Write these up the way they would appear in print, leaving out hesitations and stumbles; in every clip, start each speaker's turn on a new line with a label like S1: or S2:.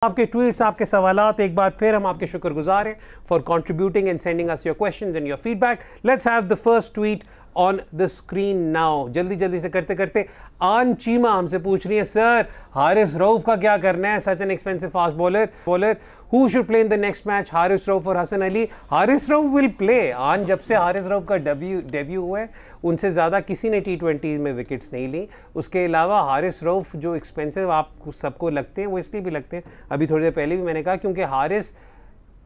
S1: आपके ट्वीट्स, आपके सवालात, एक बार फिर हम आपके शुक्रगुजार हैं for contributing and sending us your questions and your feedback. Let's have the first tweet on the screen now. जल्दी जल्दी से करते करते आन चीमा हमसे पूछ रही है, सर हारिस रऊफ का क्या करना है, such an expensive fast bowler who should play in the next match, Haris Rauf और हसन अली। Haris Rauf will play. आन जब से हारिस रऊफ का डेब्यू हुआ है उनसे ज़्यादा किसी ने T20 में विकेट्स नहीं ली। उसके अलावा हारिस रऊफ जो एक्सपेंसिव आप सबको लगते हैं वो इसलिए भी लगते हैं, अभी थोड़ी देर पहले भी मैंने कहा, क्योंकि हारिस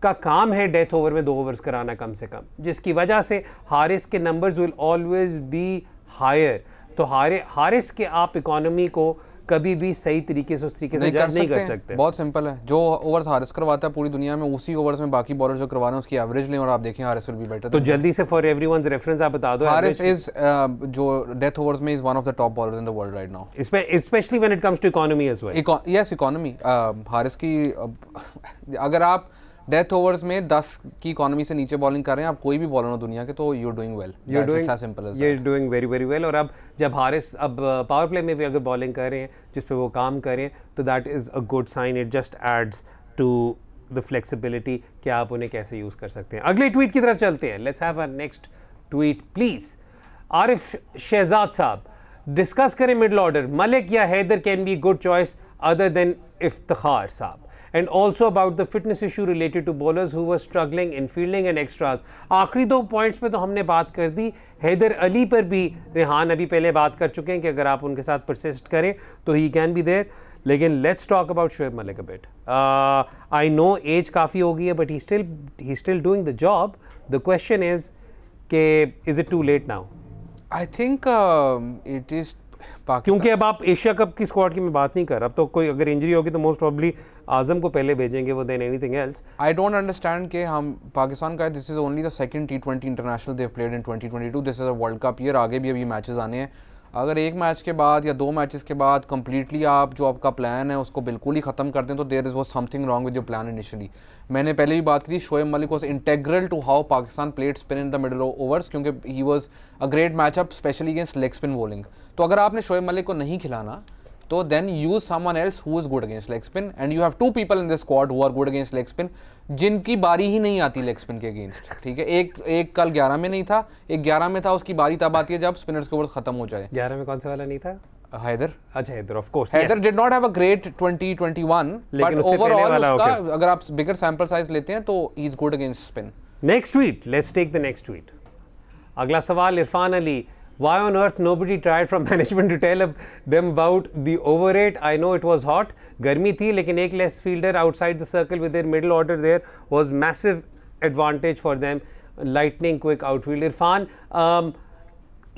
S1: का काम है डेथ ओवर में 2 ओवर्स कराना कम से कम, जिसकी वजह से हारिस के numbers will always be higher. तो हारिस के आप इकोनॉमी को कभी भी सही तरीके से उस तरीके से जज नहीं कर सकते।
S2: बहुत सिंपल है, जो ओवर्स हारिस करवाता है पूरी दुनिया में, उसी ओवर्स में बाकी बॉलर जो करवा रहे हैं उसकी एवरेज लें और आप देखें हारिस विल बी बेटर।
S1: तो जल्दी से फॉर एवरीवनस रेफरेंस आप बता दो।
S2: हारिस इज जो डेथ ओवर्स में is one of the top bowlers in the world right now,
S1: especially when it comes to economy as well.
S2: Yes, economy Haris की अगर आप डेथ ओवर्स में 10 की इकोनॉमी से नीचे बॉलिंग कर रहे हैं, आप कोई भी बॉलर हो दुनिया के, तो you are doing well, you are
S1: doing very very well. और अब जब हारिस अब पावर प्ले में भी अगर बॉलिंग कर रहे हैं जिस पे वो काम कर रहे हैं, तो that is a good sign. It just adds to the flexibility कि आप उन्हें कैसे यूज़ कर सकते हैं। अगले ट्वीट की तरफ चलते हैं। Let's have a next tweet please. Arif Shahzad sahab, discuss करें मिडल ऑर्डर, मलिक या Haider can be good choice other than Iftikhar sahab, and also about the fitness issue related to bowlers who were struggling in fielding and extras। आखिरी 2 points पे तो हमने बात कर दी, हैदर अली पर भी रेहान अभी पहले बात कर चुके हैं कि अगर आप उनके साथ परसिस्ट करें तो ही कैन बी देयर। लेकिन let's talk about Shoaib Malik a bit. I know age काफ़ी हो गई है but he still doing the job. The question is के is it too late now?
S2: I think it is,
S1: क्योंकि अब आप एशिया कप की स्क्वाड की मैं बात नहीं कर रहा। अब तो कोई अगर इंजरी होगी तो मोस्ट प्रॉब्ली आजम को पहले भेजेंगे वो, than anything else.
S2: I don't understand कि हम पाकिस्तान का, this is only the second T20 international they played in 2022, this is a world cup year, आगे भी अभी मैचेस आने हैं। अगर एक मैच के बाद या 2 मैचेस के बाद कंप्लीटली आप जो आपका प्लान है उसको बिल्कुल ही ख़त्म कर दें, तो there is was something wrong with your plan initially. मैंने पहले भी बात की थी, Shoaib Malik was integral to how Pakistan played spin in the middle overs, क्योंकि he was a great matchup specially against leg spin bowling. तो अगर आपने शोएब मलिक को नहीं खिलाना तो then use someone else who is good against leg spin, and you have 2 people in this squad who are good against leg spin, जिनकी बारी ही नहीं आती लेग स्पिन के अगेंस्ट। ठीक है, एक कल 11 में नहीं था, एक 11 में था, उसकी बारी तब आती है जब स्पिनर्स के ओवर्स खत्म हो जाए।
S1: 11 में कौन सा वाला नहीं था?
S2: हैदर।
S1: अच्छा, Haider of course.
S2: Haider did not have a great 2021, but overall उसका अगर आप बिगर सैंपल साइज लेते हैं तो he is good against spin.
S1: Next tweet, let's take the next tweet. अगला सवाल Irfan Ali, why on earth nobody tried from management to tell them about the overrate? I know it was hot, गर्मी थी, लेकिन एक less fielder outside the circle with their middle order there was massive advantage for them, lightning quick outfield। Irfan,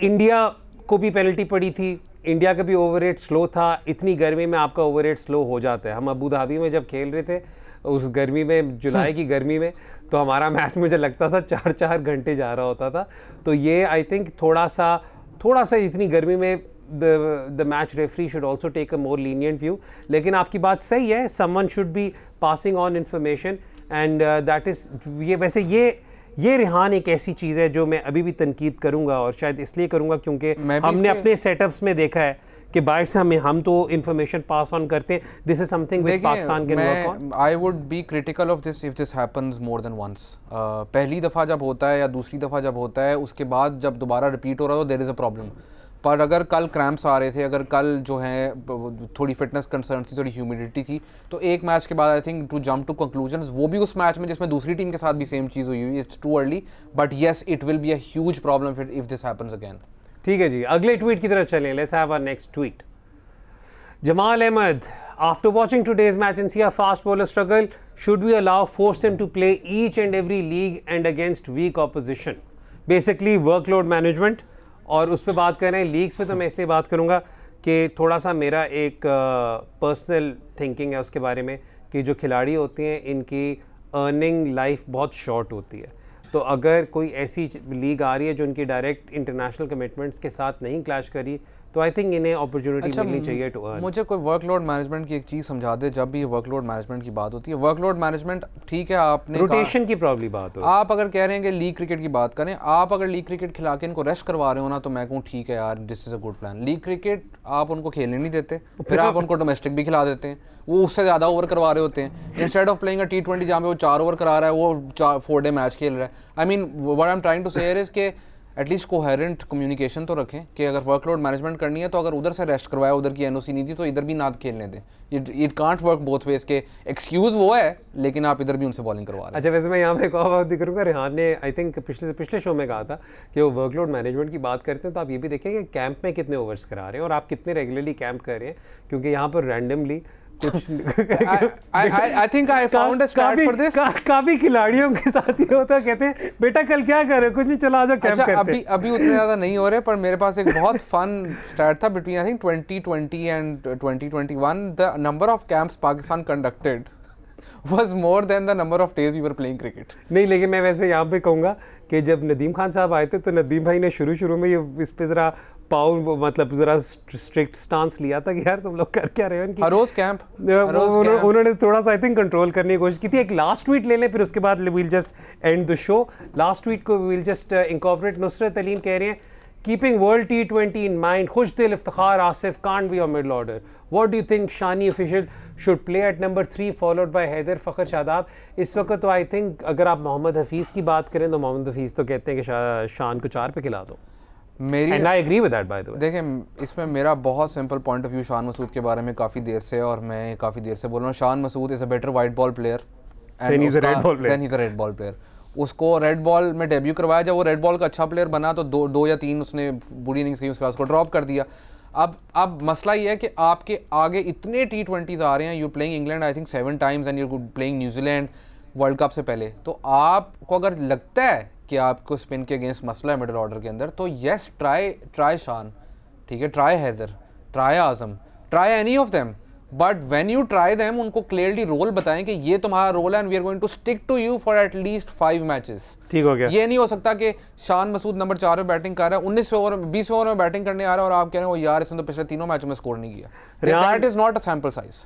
S1: India को भी penalty पड़ी थी, India का भी ओवररेट स्लो था। इतनी गर्मी में आपका ओवररेट स्लो हो जाता है। हम अबू धाबी में जब खेल रहे थे उस गर्मी में, जुलाई की गर्मी में, तो हमारा मैच मुझे लगता था 4-4 घंटे जा रहा होता था। तो ये आई थिंक थोड़ा सा इतनी गर्मी में the match referee should also take a more lenient view. लेकिन आपकी बात सही है, someone should be passing on information and that is ये। वैसे ये रेहान एक ऐसी चीज़ है जो मैं अभी भी तनकीद करूँगा, और शायद इसलिए करूँगा क्योंकि हमने अपने सेटअप्स में देखा है कि बाहर से हम तो इन्फॉर्मेशन पास ऑन करते हैं। This is something with Pakistan can work on.
S2: I would be critical of this if this happens more than once. पहली दफ़ा जब होता है या दूसरी दफ़ा जब होता है, उसके बाद जब दोबारा रिपीट हो रहा है तो देयर इज़ अ प्रॉब्लम। पर अगर कल क्रैम्प्स आ रहे थे, अगर कल जो है थोड़ी फिटनेस कंसर्न थी, थोड़ी ह्यूमिडिटी थी, तो एक मैच के बाद I think to jump to conclusions, वो भी उस मैच में जिसमें दूसरी टीम के साथ भी सेम चीज़ हुई हुई, it's too early, but yes it will be a huge problem if this happens again.
S1: ठीक है जी, अगले ट्वीट की तरफ चलें। Let's have our next tweet. Jamal Ahmed, after watching today's match and see a fast bowler struggle, should we force them to play each and every league and against weak opposition? Basically workload management। और उस पर बात कर रहे हैं। Leagues पे तो मैं इसलिए बात करूँगा कि थोड़ा सा मेरा एक पर्सनल थिंकिंग है उसके बारे में कि जो खिलाड़ी होते हैं इनकी अर्निंग लाइफ बहुत शॉर्ट होती है। तो अगर कोई ऐसी लीग आ रही है जो उनकी डायरेक्ट इंटरनेशनल कमिटमेंट्स के साथ नहीं क्लैश करी, तो आई थिंक इन्हें अपॉर्चुनिटी मिलनी चाहिए टू अर्न।
S2: मुझे कोई वर्कलोड मैनेजमेंट की एक चीज़ समझा दे, जब भी वर्कलोड मैनेजमेंट की बात होती है, वर्कलोड मैनेजमेंट ठीक है, आपने
S1: रोटेशन की प्रॉब्लम बात हो,
S2: आप अगर कह रहे हैं कि लीग क्रिकेट की बात करें, आप अगर लीग क्रिकेट खिला के इनको रेस्ट करवा रहे हो ना, तो मैं कहूँ ठीक है यार, this is a good plan. League cricket आप उनको खेलने नहीं देते, फिर आप उनको डोमेस्टिक भी खिला देते हैं, वो उससे ज़्यादा ओवर करवा रहे होते हैं। Instead of playing a T20 जहाँ पे वो 4 ओवर करा रहा है, वो 4 डे मैच खेल रहा है। I mean what I am trying to say is के एटलीस्ट कोहेरेंट कम्युनिकेशन तो रखें कि अगर वर्कलोड मैनेजमेंट करनी है तो अगर उधर से रेस्ट करवाया, उधर की एनओसी नहीं थी तो इधर भी ना खेलने दें। It can't work both ways के एक्सक्यूज़ वो है, लेकिन आप इधर भी उनसे बॉलिंग करवा रहे हैं।
S1: अच्छा, वैसे मैं यहाँ पे एक और बात भी करूँगा, रेहान ने आई थिंक पिछले शो में कहा था कि वो वर्कलोड मैनेजमेंट की बात करते हैं, तो आप ये भी देखें कि कैंप में कितने ओवर्स करा रहे हैं और आप कितने रेगुलरली कैंप कर रहे हैं, क्योंकि यहाँ पर रैंडमली कुछ
S2: I think I found a start for this.
S1: काफी खिलाड़ियों के साथ ये होता है, कहते हैं बेटा कल क्या कर रहे हो, कुछ नहीं, चला आ जाओ कैंप करते हैं।
S2: अभी उतने ज़्यादा नहीं हो रहे, पर मेरे पास एक बहुत फन स्टैट था between I think 2020 and 2021 the number of camps Pakistan conducted was more than the number of days we were playing cricket.
S1: नहीं, लेकिन मैं वैसे यहाँ पे कहूँगा कि जब नदीम खान साहब आए थे तो नदीम भाई ने शुरू में ये इस पे ज़रा मतलब ज़रा स्ट्रिक्ट स्टांस लिया था कि यार तुम लोग कर क्या रहे हो इनकी
S2: हर रोज कैंप,
S1: उन्होंने थोड़ा सा आई थिंक कंट्रोल करने की कोशिश की थी। एक लास्ट ट्वीट ले लें, फिर उसके बाद we'll just end the show. Last tweet को we'll just incorporate. Nusrat Aleem कह रहे हैं, keeping world T20 in mind, Khushdil Iftikhar Asif can't be your middle order. What do you think Shani official should play at number 3 followed by Haider Fakhar Shadab? इस वक्त तो I think अगर आप मोहम्मद हफीज़ की बात करें तो मोहम्मद हफीज़ तो कहते हैं कि शान को 4 पे खिला दो। And I agree with that, by the way.
S2: देखें, इसमें मेरा बहुत simple point of view Shan Masood के बारे में काफ़ी देर से, और मैं काफ़ी देर से बोल रहा हूँ, Shan Masood is a better white ball player
S1: then he's a
S2: red ball player. उसको रेड बॉल में डेब्यू करवाया, जब वो रेड बॉल का अच्छा प्लेयर बना तो दो या तीन उसने बुरी इनिंग्स की, उसके बाद उसको ड्रॉप कर दिया। अब मसला ये है कि आपके आगे इतने T20s आ रहे हैं, you playing England I think 7 times and you playing New Zealand world cup से पहले, तो आपको अगर लगता है कि आपको स्पिन के अगेंस्ट मसला है मिडिल ऑर्डर के अंदर, तो येस ट्राई शान, ठीक है, try Haider, try Azam, try any of them, but when you try them उनको क्लियरली रोल बताएं कि ये तुम्हारा रोल है and we are going to stick to you for at least 5 matches.
S1: ठीक हो गया।
S2: ये नहीं हो सकता कि शान मसूद नंबर 4 पे बैटिंग कर रहा है, 19 ओवर 20 ओवर में बैटिंग करने आ रहा है और आप कह रहे हो यार इसने तो पिछले 3 मैचों में स्कोर नहीं किया। That is not a sample size.